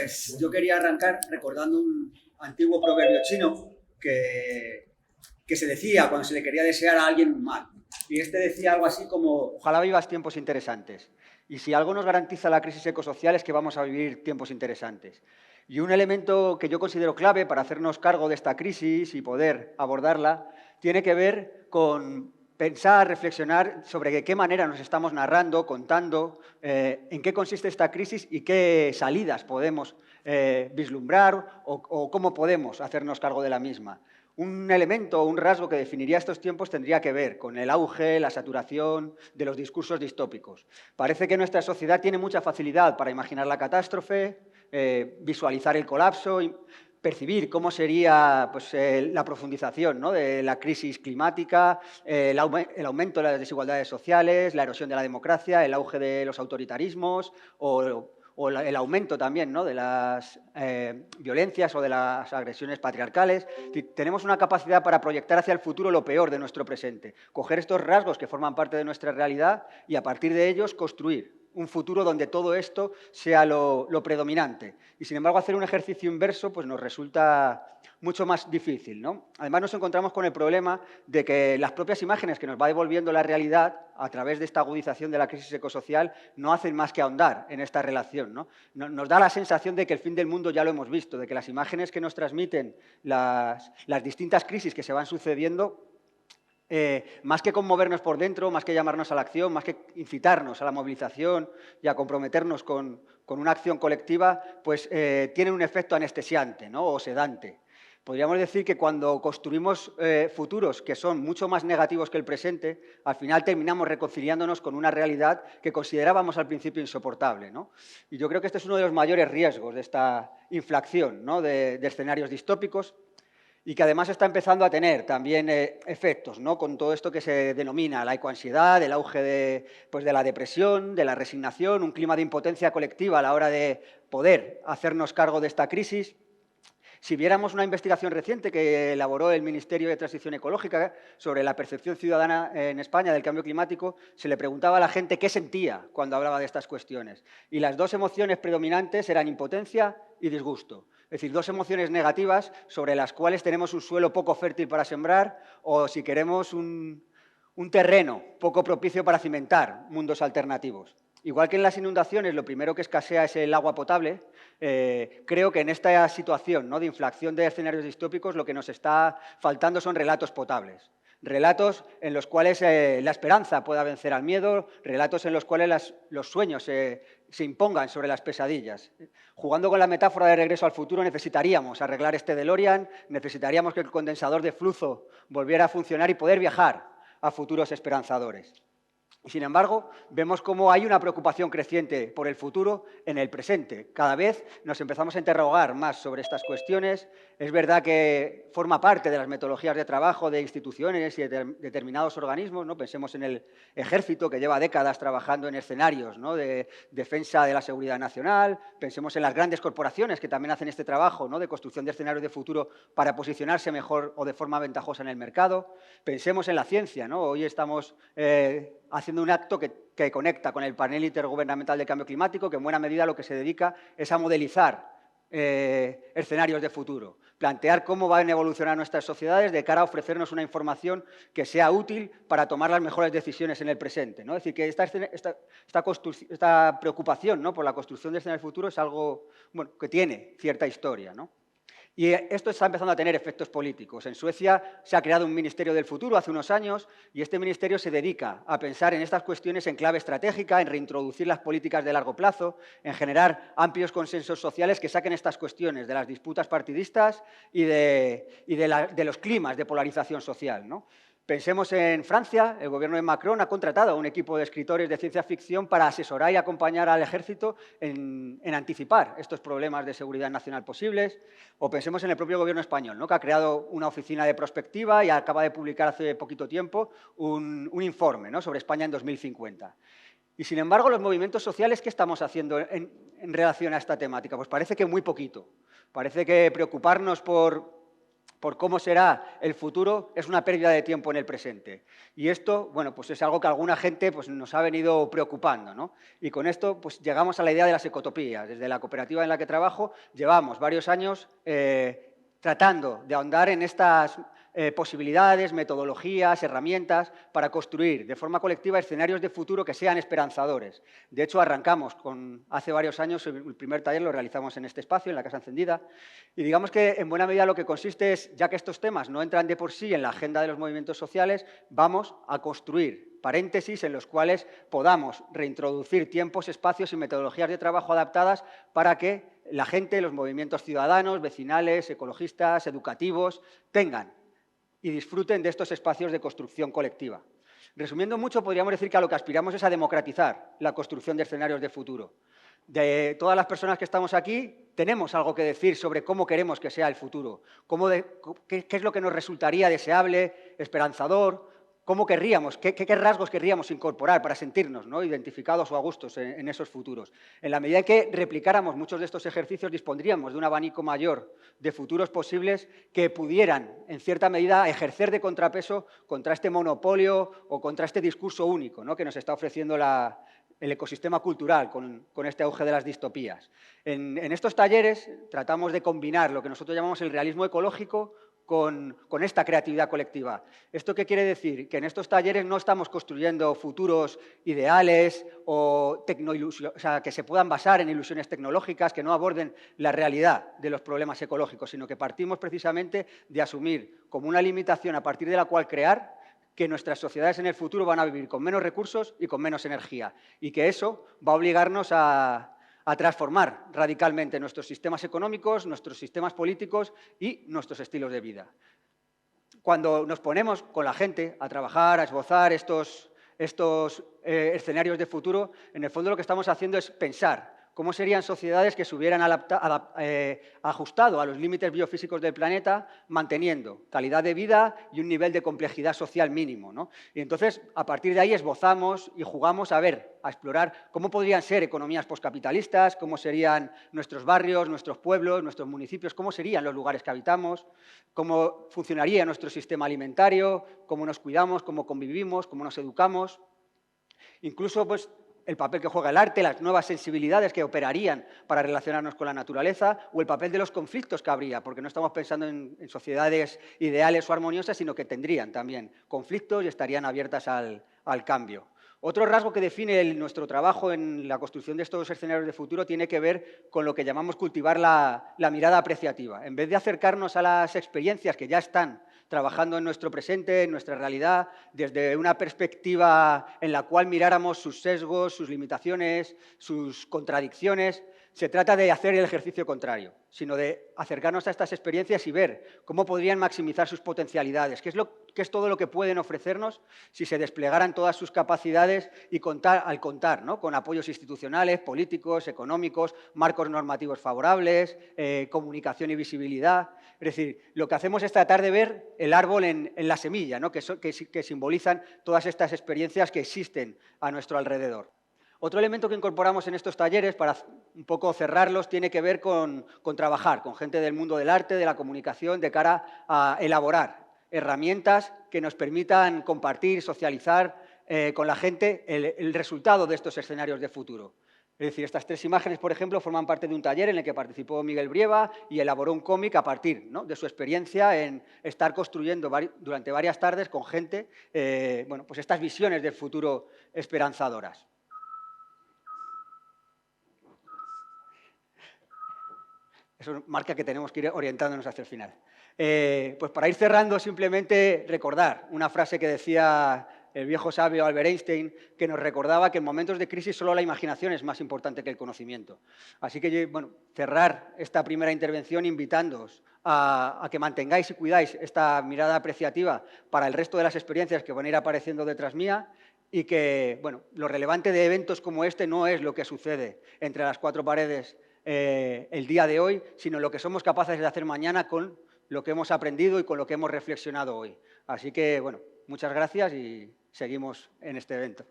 Pues yo quería arrancar recordando un antiguo proverbio chino que se decía cuando se le quería desear a alguien mal. Y este decía algo así como: ojalá vivas tiempos interesantes. Y si algo nos garantiza la crisis ecosocial es que vamos a vivir tiempos interesantes. Y un elemento que yo considero clave para hacernos cargo de esta crisis y poder abordarla tiene que ver con pensar, reflexionar sobre de qué manera nos estamos narrando, contando, en qué consiste esta crisis y qué salidas podemos vislumbrar o cómo podemos hacernos cargo de la misma. Un elemento o un rasgo que definiría estos tiempos tendría que ver con el auge, la saturación de los discursos distópicos. Parece que nuestra sociedad tiene mucha facilidad para imaginar la catástrofe, visualizar el colapso, percibir cómo sería pues, la profundización, ¿no?, de la crisis climática, el aumento de las desigualdades sociales, la erosión de la democracia, el auge de los autoritarismos o el aumento también, ¿no?, de las violencias o de las agresiones patriarcales. Tenemos una capacidad para proyectar hacia el futuro lo peor de nuestro presente, coger estos rasgos que forman parte de nuestra realidad y a partir de ellos construir un futuro donde todo esto sea lo predominante. Y, sin embargo, hacer un ejercicio inverso pues, nos resulta mucho más difícil, ¿no? Además, nos encontramos con el problema de que las propias imágenes que nos va devolviendo la realidad a través de esta agudización de la crisis ecosocial no hacen más que ahondar en esta relación, ¿no? Nos da la sensación de que el fin del mundo ya lo hemos visto, de que las imágenes que nos transmiten las distintas crisis que se van sucediendo, más que conmovernos por dentro, más que llamarnos a la acción, más que incitarnos a la movilización y a comprometernos con una acción colectiva, pues tienen un efecto anestesiante, ¿no?, o sedante. Podríamos decir que cuando construimos futuros que son mucho más negativos que el presente, al final terminamos reconciliándonos con una realidad que considerábamos al principio insoportable, ¿no? Y yo creo que este es uno de los mayores riesgos de esta inflación, ¿no?, de escenarios distópicos, y que además está empezando a tener también efectos, ¿no?, con todo esto que se denomina la ecoansiedad, el auge pues de la depresión, de la resignación, un clima de impotencia colectiva a la hora de poder hacernos cargo de esta crisis. Si viéramos una investigación reciente que elaboró el Ministerio de Transición Ecológica sobre la percepción ciudadana en España del cambio climático, se le preguntaba a la gente qué sentía cuando hablaba de estas cuestiones. Y las dos emociones predominantes eran impotencia y disgusto. Es decir, dos emociones negativas sobre las cuales tenemos un suelo poco fértil para sembrar o, si queremos, un terreno poco propicio para cimentar mundos alternativos. Igual que en las inundaciones lo primero que escasea es el agua potable, creo que en esta situación, ¿no?, de inflación de escenarios distópicos lo que nos está faltando son relatos potables. Relatos en los cuales la esperanza pueda vencer al miedo, relatos en los cuales los sueños se impongan sobre las pesadillas. Jugando con la metáfora de Regreso al Futuro, necesitaríamos arreglar este DeLorean, necesitaríamos que el condensador de flujo volviera a funcionar y poder viajar a futuros esperanzadores. Y, sin embargo, vemos cómo hay una preocupación creciente por el futuro en el presente. Cada vez nos empezamos a interrogar más sobre estas cuestiones. Es verdad que forma parte de las metodologías de trabajo de instituciones y de determinados organismos, ¿no? Pensemos en el Ejército, que lleva décadas trabajando en escenarios, ¿no?, de defensa de la seguridad nacional. Pensemos en las grandes corporaciones que también hacen este trabajo, ¿no?, de construcción de escenarios de futuro para posicionarse mejor o de forma ventajosa en el mercado. Pensemos en la ciencia, ¿no? Hoy estamos haciendo un acto que conecta con el panel intergubernamental de cambio climático, que en buena medida lo que se dedica es a modelizar escenarios de futuro, plantear cómo van a evolucionar nuestras sociedades de cara a ofrecernos una información que sea útil para tomar las mejores decisiones en el presente, ¿no? Es decir, que esta preocupación, ¿no?, por la construcción de escenarios futuros es algo, bueno, que tiene cierta historia, ¿no? Y esto está empezando a tener efectos políticos. En Suecia se ha creado un Ministerio del Futuro hace unos años y este ministerio se dedica a pensar en estas cuestiones en clave estratégica, en reintroducir las políticas de largo plazo, en generar amplios consensos sociales que saquen estas cuestiones de las disputas partidistas y de los climas de polarización social, ¿no? Pensemos en Francia. El gobierno de Macron ha contratado a un equipo de escritores de ciencia ficción para asesorar y acompañar al ejército en anticipar estos problemas de seguridad nacional posibles. O pensemos en el propio gobierno español, ¿no?, que ha creado una oficina de prospectiva y acaba de publicar hace poquito tiempo un informe, ¿no?, sobre España en 2050. Y, sin embargo, los movimientos sociales, ¿qué estamos haciendo en relación a esta temática? Pues parece que muy poquito. Parece que preocuparnos por por cómo será el futuro es una pérdida de tiempo en el presente. Y esto, bueno, pues es algo que alguna gente pues, nos ha venido preocupando, ¿no? Y con esto pues, llegamos a la idea de las ecotopías. Desde la cooperativa en la que trabajo llevamos varios años tratando de ahondar en estas posibilidades, metodologías, herramientas para construir de forma colectiva escenarios de futuro que sean esperanzadores. De hecho, arrancamos hace varios años, el primer taller lo realizamos en este espacio, en la Casa Encendida, y digamos que en buena medida lo que consiste es, ya que estos temas no entran de por sí en la agenda de los movimientos sociales, vamos a construir paréntesis en los cuales podamos reintroducir tiempos, espacios y metodologías de trabajo adaptadas para que la gente, los movimientos ciudadanos, vecinales, ecologistas, educativos, tengan y disfruten de estos espacios de construcción colectiva. Resumiendo mucho, podríamos decir que a lo que aspiramos es a democratizar la construcción de escenarios de futuro. De todas las personas que estamos aquí, tenemos algo que decir sobre cómo queremos que sea el futuro, qué es lo que nos resultaría deseable, esperanzador, cómo querríamos, qué rasgos querríamos incorporar para sentirnos, ¿no?, identificados o a gustos en esos futuros. En la medida en que replicáramos muchos de estos ejercicios, dispondríamos de un abanico mayor de futuros posibles que pudieran, en cierta medida, ejercer de contrapeso contra este monopolio o contra este discurso único, ¿no?, que nos está ofreciendo el ecosistema cultural con este auge de las distopías. En estos talleres tratamos de combinar lo que nosotros llamamos el realismo ecológico con esta creatividad colectiva. ¿Esto qué quiere decir? Que en estos talleres no estamos construyendo futuros ideales o que se puedan basar en ilusiones tecnológicas que no aborden la realidad de los problemas ecológicos, sino que partimos precisamente de asumir como una limitación a partir de la cual crear que nuestras sociedades en el futuro van a vivir con menos recursos y con menos energía, y que eso va a obligarnos a transformar radicalmente nuestros sistemas económicos, nuestros sistemas políticos y nuestros estilos de vida. Cuando nos ponemos con la gente a trabajar, a esbozar estos escenarios de futuro, en el fondo lo que estamos haciendo es pensar cómo serían sociedades que se hubieran ajustado a los límites biofísicos del planeta, manteniendo calidad de vida y un nivel de complejidad social mínimo, ¿no? Y entonces, a partir de ahí, esbozamos y jugamos a explorar cómo podrían ser economías poscapitalistas, cómo serían nuestros barrios, nuestros pueblos, nuestros municipios, cómo serían los lugares que habitamos, cómo funcionaría nuestro sistema alimentario, cómo nos cuidamos, cómo convivimos, cómo nos educamos. Incluso, pues, el papel que juega el arte, las nuevas sensibilidades que operarían para relacionarnos con la naturaleza o el papel de los conflictos que habría, porque no estamos pensando en sociedades ideales o armoniosas, sino que tendrían también conflictos y estarían abiertas al cambio. Otro rasgo que define nuestro trabajo en la construcción de estos escenarios de futuro tiene que ver con lo que llamamos cultivar la mirada apreciativa. En vez de acercarnos a las experiencias que ya están trabajando en nuestro presente, en nuestra realidad, desde una perspectiva en la cual miráramos sus sesgos, sus limitaciones, sus contradicciones, se trata de hacer el ejercicio contrario, sino de acercarnos a estas experiencias y ver cómo podrían maximizar sus potencialidades, qué es todo lo que pueden ofrecernos si se desplegaran todas sus capacidades y al contar, ¿no?, con apoyos institucionales, políticos, económicos, marcos normativos favorables, comunicación y visibilidad. Es decir, lo que hacemos es tratar de ver el árbol en la semilla, ¿no?, que simbolizan todas estas experiencias que existen a nuestro alrededor. Otro elemento que incorporamos en estos talleres, para un poco cerrarlos, tiene que ver con trabajar con gente del mundo del arte, de la comunicación, de cara a elaborar herramientas que nos permitan compartir, socializar con la gente el resultado de estos escenarios de futuro. Es decir, estas tres imágenes, por ejemplo, forman parte de un taller en el que participó Miguel Brieva y elaboró un cómic a partir, ¿no?, de su experiencia en estar construyendo durante varias tardes con gente bueno, pues estas visiones del futuro esperanzadoras. Eso marca que tenemos que ir orientándonos hacia el final. Pues para ir cerrando, simplemente recordar una frase que decía el viejo sabio Albert Einstein, que nos recordaba que en momentos de crisis solo la imaginación es más importante que el conocimiento. Así que, bueno, cerrar esta primera intervención invitándoos a que mantengáis y cuidáis esta mirada apreciativa para el resto de las experiencias que van a ir apareciendo detrás mía, y que, bueno, lo relevante de eventos como este no es lo que sucede entre las cuatro paredes el día de hoy, sino lo que somos capaces de hacer mañana con lo que hemos aprendido y con lo que hemos reflexionado hoy. Así que, bueno, muchas gracias y seguimos en este evento.